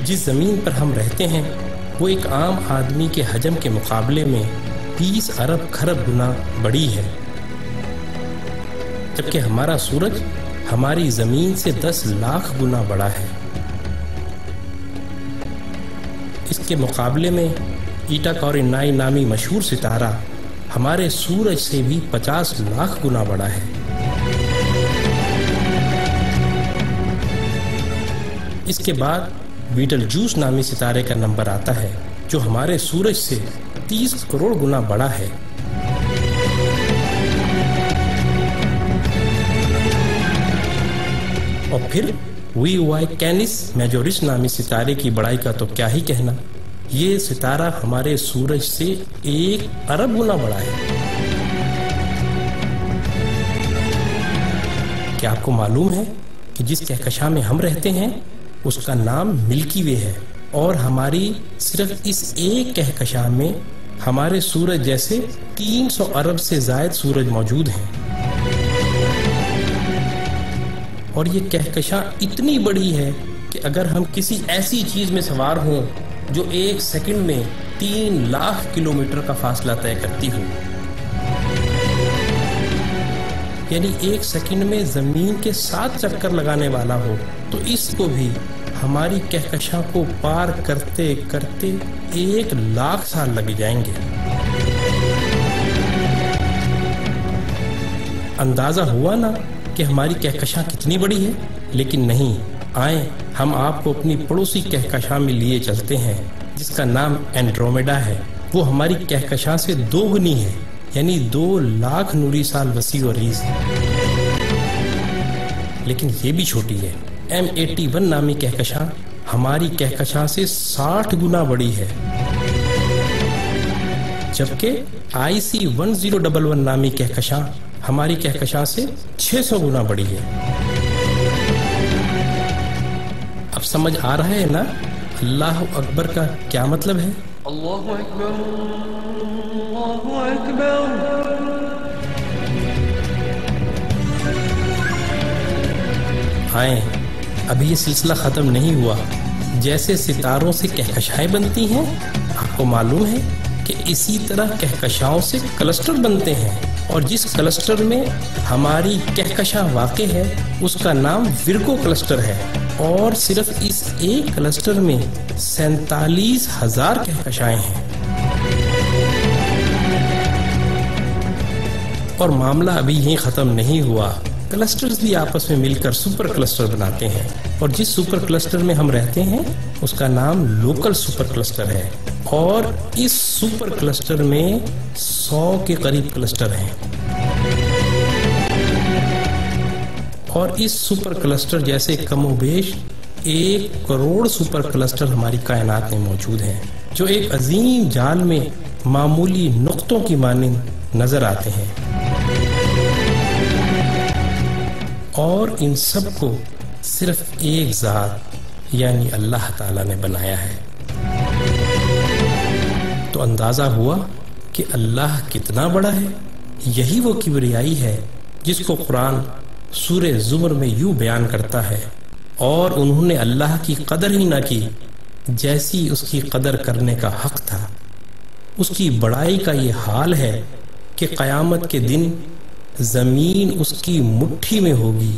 جس زمین پر ہم رہتے ہیں وہ ایک عام آدمی کے حجم کے مقابلے میں 20 ارب کھرب گنا بڑی ہے، جبکہ ہمارا سورج ہماری زمین سے 10 لاکھ گنا بڑا ہے۔ اس کے مقابلے میں ایٹا کورینائی نامی مشہور ستارہ ہمارے سورج سے بھی 50 لاکھ گنا بڑا ہے۔ اس کے بعد بیٹل جوس نامی ستارے کا نمبر آتا ہے جو ہمارے سورج سے 30 کروڑ گنا بڑا ہے۔ اور پھر وی وائی کینس میجورس نامی ستارے کی بڑائی کا تو کیا ہی کہنا، یہ ستارہ ہمارے سورج سے 1 ارب گنا بڑا ہے۔ کیا آپ کو معلوم ہے کہ جس کہکشاں میں ہم رہتے ہیں اس کا نام ملکی وے ہے، اور ہماری صرف اس ایک کہکشاں میں ہمارے سورج جیسے 300 ارب سے زائد سورج موجود ہیں۔ اور یہ کہکشاں اتنی بڑی ہے کہ اگر ہم کسی ایسی چیز میں سوار ہوں جو 1 سیکنڈ میں 3 لاکھ کلومیٹر کا فاصلہ طے کرتی ہو، یعنی 1 سیکنڈ میں زمین کے 7 چکر لگانے والا ہو، تو اس کو بھی ہماری کہکشاں کو پار کرتے کرتے 1 لاکھ سال لگ جائیں گے۔ اندازہ ہوا نا کہ ہماری کہکشاں کتنی بڑی ہے؟ لیکن نہیں، آئیں ہم آپ کو اپنی پڑوسی کہکشاں میں لیے چلتے ہیں جس کا نام اینڈرومیڈا ہے۔ وہ ہماری کہکشاں سے 2 گنی ہے، یعنی 2 لاکھ نوری سال وسیع و عریض ہے، لیکن یہ بھی چھوٹی ہے۔ M81 نامی کہکشاں ہماری کہکشاں سے 60 گنا بڑی ہے، جبکہ IC 1011 نامی کہکشاں ہماری کہکشاں سے 600 گنا بڑی ہے۔ اب سمجھ آ رہا ہے نا اللہ اکبر کا کیا مطلب ہے؟ اللہ اکبر، اللہ اکبر۔ آئیں، ابھی یہ سلسلہ ختم نہیں ہوا۔ جیسے ستاروں سے کہکشائیں بنتی ہیں، آپ کو معلوم ہے کہ اسی طرح کہکشاؤں سے کلسٹر بنتے ہیں، اور جس کلسٹر میں ہماری کہکشاں واقع ہے اس کا نام ورگو کلسٹر ہے، اور صرف اس ایک کلسٹر میں 47,000 کہکشائیں ہیں۔ اور معاملہ ابھی یہیں ختم نہیں ہوا، کلسٹرز بھی آپس میں مل کر سپر کلسٹر بناتے ہیں، اور جس سپر کلسٹر میں ہم رہتے ہیں اس کا نام لوکل سپر کلسٹر ہے، اور اس سپر کلسٹر میں 100 کے قریب کلسٹر ہیں، اور اس سپر کلسٹر جیسے کم و بیش 1 کروڑ سپر کلسٹر ہماری کائنات میں موجود ہیں، جو ایک عظیم جال میں معمولی نقطوں کی مانند نظر آتے ہیں، اور ان سب کو صرف ایک ذات یعنی اللہ تعالیٰ نے بنایا ہے۔ تو اندازہ ہوا کہ اللہ کتنا بڑا ہے۔ یہی وہ کبریائی ہے جس کو قرآن سورہ زمر میں یوں بیان کرتا ہے، اور انہوں نے اللہ کی قدر ہی نہ کی جیسی اس کی قدر کرنے کا حق تھا۔ اس کی بڑائی کا یہ حال ہے کہ قیامت کے دن زمین اس کی مٹھی میں ہوگی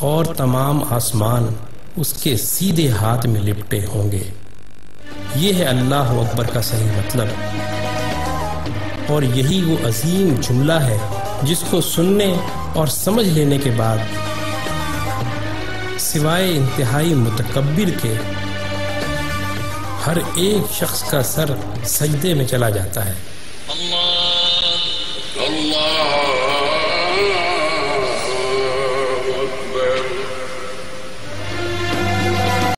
اور تمام آسمان اس کے سیدھے ہاتھ میں لپٹے ہوں گے۔ یہ ہے اللہ اکبر کا صحیح مطلب، اور یہی وہ عظیم جملہ ہے جس کو سننے اور سمجھ لینے کے بعد سوائے انتہائی متکبر کے ہر ایک شخص کا سر سجدے میں چلا جاتا ہے۔ اللہ اللہ